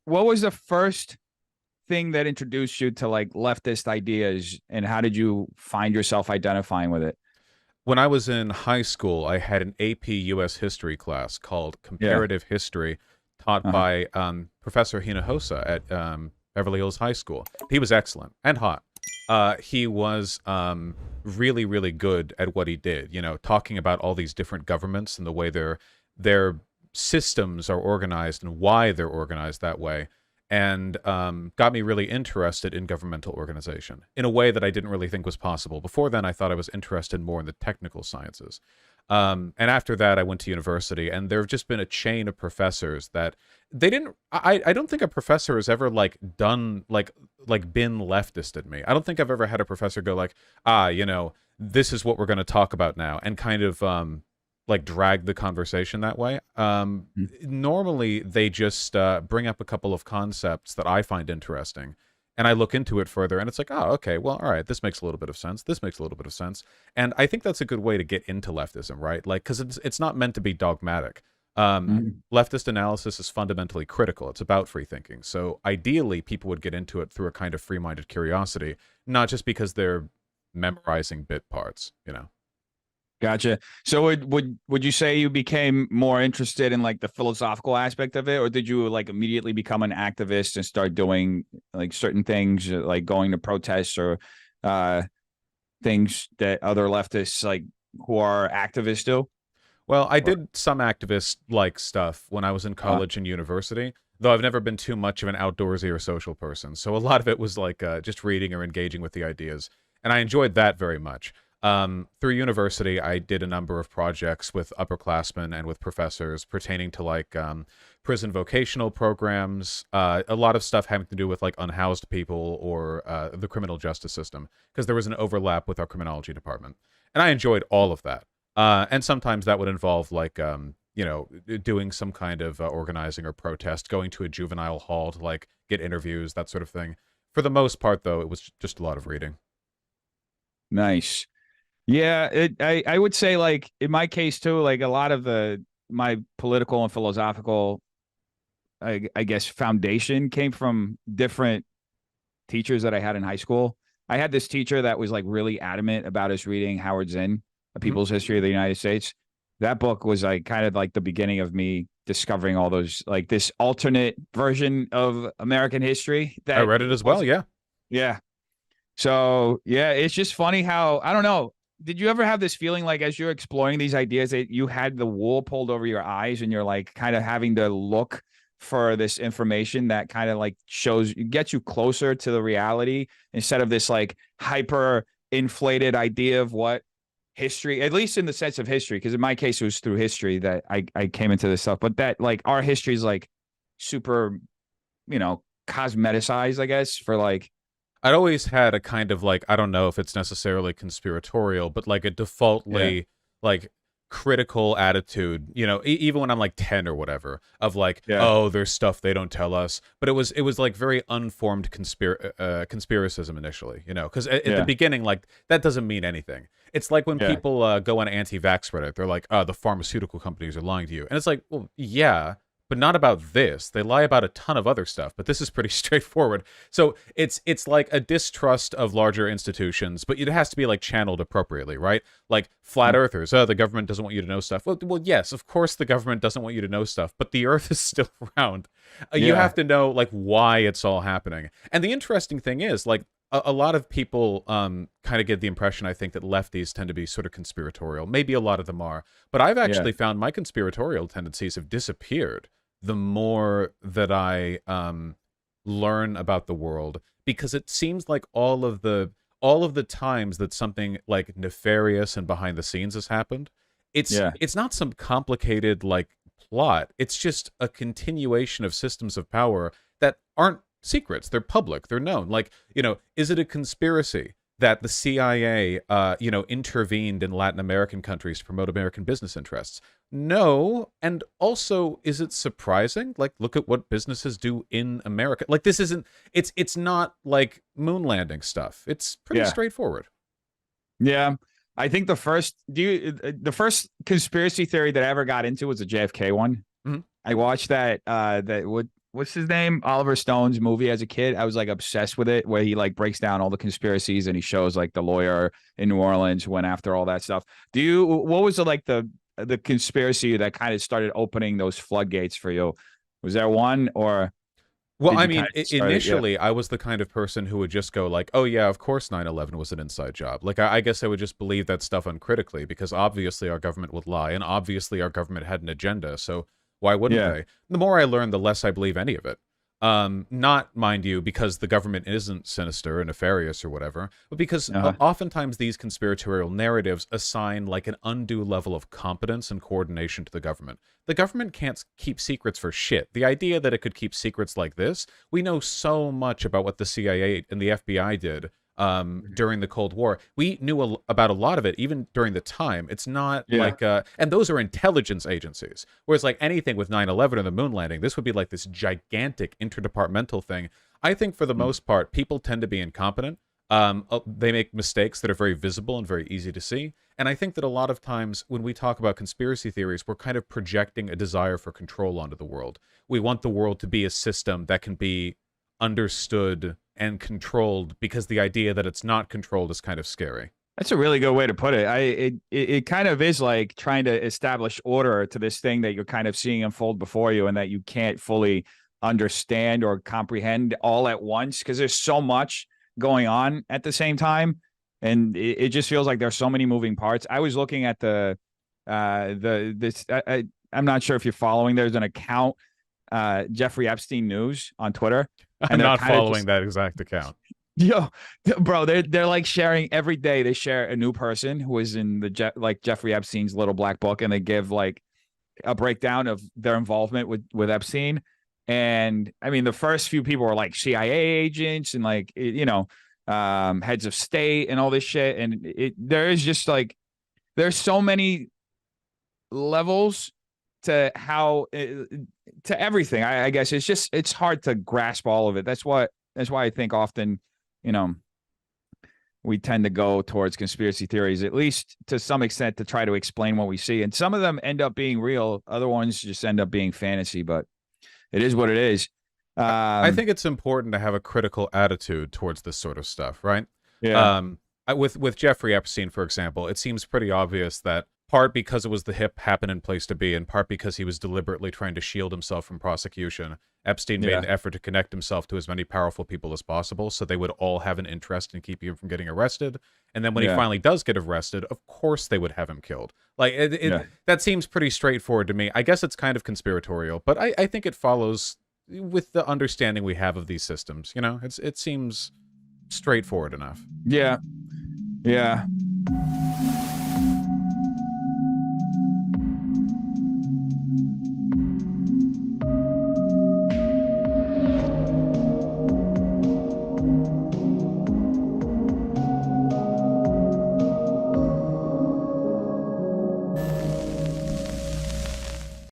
what was the first thing that introduced you to like leftist ideas, and how did you find yourself identifying with it? When I was in high school, I had an AP US history class called Yeah. Comparative History, taught Uh-huh. by Professor Hinojosa at Beverly Hills High School. He was excellent and hot. He was really, really good at what he did. You know, talking about all these different governments and the way their systems are organized and why they're organized that way, and got me really interested in governmental organization in a way that I didn't really think was possible. Before then, I thought I was interested more in the technical sciences. And after that, I went to university, and there have just been a chain of professors that they didn't. I don't think a professor has ever like done like been leftist at me. I don't think I've ever had a professor go like, you know, this is what we're going to talk about now, and kind of like drag the conversation that way. Mm. Normally, they just bring up a couple of concepts that I find interesting, and I look into it further, and it's like, oh, okay, well, all right, this makes a little bit of sense. This makes a little bit of sense, and I think that's a good way to get into leftism, right? Like, because it's not meant to be dogmatic. Mhm. Leftist analysis is fundamentally critical. It's about free thinking. So ideally, people would get into it through a kind of free-minded curiosity, not just because they're memorizing bit parts, you know? Gotcha. So would you say you became more interested in like the philosophical aspect of it, or did you like immediately become an activist and start doing like certain things, like going to protests or uh things that other leftists like who are activists do? Well, I Or did some activist-like stuff when I was in college and university, though I've never been too much of an outdoorsy or social person. So a lot of it was like just reading or engaging with the ideas, and I enjoyed that very much. Through university, I did a number of projects with upperclassmen and with professors pertaining to like prison vocational programs, a lot of stuff having to do with like unhoused people or the criminal justice system, because there was an overlap with our criminology department, and I enjoyed all of that. And sometimes that would involve like, you know, doing some kind of organizing or protest, going to a juvenile hall to like get interviews, that sort of thing. For the most part, though, it was just a lot of reading. nice. Yeah, I would say like in my case too, like a lot of the my political and philosophical I guess foundation came from different teachers that I had in high school. I had this teacher that was like really adamant about us reading Howard Zinn, A Mhm. People's History of the United States. That book was like kind of like the beginning of me discovering all those like this alternate version of American history I that read it as well, was, yeah. yeah. So yeah, it's just funny how I don't know. Did you ever have this feeling like as you're exploring these ideas that you had the wool pulled over your eyes and you're like kind of having to look for this information that kind of like shows gets you closer to the reality instead of this like hyper inflated idea of what history, at least in the sense of history, because in my case it was through history that I came into this stuff, but that like our history is like super, cosmeticized, I guess, for like I'd always had a kind of like, I don't know if it's necessarily conspiratorial, but like a yeah, defaultly like critical attitude, you know, even when I'm like 10 or whatever, of like, yeah, oh, there's stuff they don't tell us. But it was like very unformed conspiracism initially, you know, because at the yeah, beginning, like that doesn't mean anything. It's like when yeah. people go on anti-vax Reddit, they're like, oh, the pharmaceutical companies are lying to you. And it's like, well, yeah, but not about this. They lie about a ton of other stuff, but this is pretty straightforward. So it's like a distrust of larger institutions, but it has to be like channeled appropriately, right? Like flat earthers, oh, the government doesn't want you to know stuff. Well, yes, of course the government doesn't want you to know stuff, but the Earth is still round. You Yeah. have to know like why it's all happening. And the interesting thing is like a lot of people kind of get the impression, I think, that lefties tend to be sort of conspiratorial. Maybe a lot of them are, but I've Yeah. actually found my conspiratorial tendencies have disappeared the more that I learn about the world, because it seems like all of the times that something like nefarious and behind the scenes has happened, it's Yeah. it's not some complicated like plot. It's just a continuation of systems of power that aren't secrets. They're public. They're known. Like, you know, is it a conspiracy that the CIA, intervened in Latin American countries to promote American business interests? No. And also, is it surprising? Like, look at what businesses do in America. Like, this isn't, it's not like moon landing stuff. It's pretty Yeah. straightforward. Yeah. I think the first conspiracy theory that I ever got into was the JFK one. Mhm. I watched that what's his name? Oliver Stone's movie as a kid. I was like obsessed with it, where he like breaks down all the conspiracies and he shows like the lawyer in New Orleans who went after all that stuff. What was the conspiracy that kind of started opening those floodgates for you? Was there one, or Well, did I you kind mean, of start it? Yeah. initially, I was the kind of person who would just go like, "Oh yeah, of course 9/11 was an inside job." Like, I guess I would just believe that stuff uncritically because obviously our government would lie, and obviously our government had an agenda. So why wouldn't Yeah. they? The more I learn, the less I believe any of it. Not, mind you, because the government isn't sinister and nefarious or whatever, but because Uh-huh. oftentimes these conspiratorial narratives assign like an undue level of competence and coordination to the government. The government can't keep secrets for shit. The idea that it could keep secrets like this, we know so much about what the CIA and the FBI did during the Cold War. We knew about a lot of it even during the time. It's not Yeah. like, and those are intelligence agencies. Whereas like anything with 9/11 or the moon landing, this would be like this gigantic interdepartmental thing. I think for the most part, people tend to be incompetent. They make mistakes that are very visible and very easy to see. And I think that a lot of times when we talk about conspiracy theories, we're kind of projecting a desire for control onto the world. We want the world to be a system that can be understood and controlled because the idea that it's not controlled is kind of scary. That's a really good way to put it. It kind of is like trying to establish order to this thing that you're kind of seeing unfold before you and that you can't fully understand or comprehend all at once because there's so much going on at the same time. And it just feels like there's so many moving parts. I was looking at I'm not sure if you're following. There's an account, Jeffrey Epstein News on Twitter, I'm and they're not kind of following just that exact account. yo, bro, they're like sharing every day. They share a new person who is in the like Jeffrey Epstein's little black book, and they give like a breakdown of their involvement with Epstein. And I mean, the first few people were like CIA agents and like heads of state and all this shit. And there is just like there's so many levels to how to everything. I guess it's hard to grasp all of it. That's why I think often, you know, we tend to go towards conspiracy theories, at least to some extent, to try to explain what we see. And some of them end up being real. Other ones just end up being fantasy, but it is what it is. I think it's important to have a critical attitude towards this sort of stuff, right? Yeah. With Jeffrey Epstein, for example, it seems pretty obvious that part because it was the hip, happening place to be, and part because he was deliberately trying to shield himself from prosecution, Epstein made an effort to connect himself to as many powerful people as possible so they would all have an interest in keeping him from getting arrested. And then when he finally does get arrested, of course they would have him killed. Like, that seems pretty straightforward to me. I guess it's kind of conspiratorial, but I think it follows with the understanding we have of these systems. You know, it seems straightforward enough. Yeah. Yeah.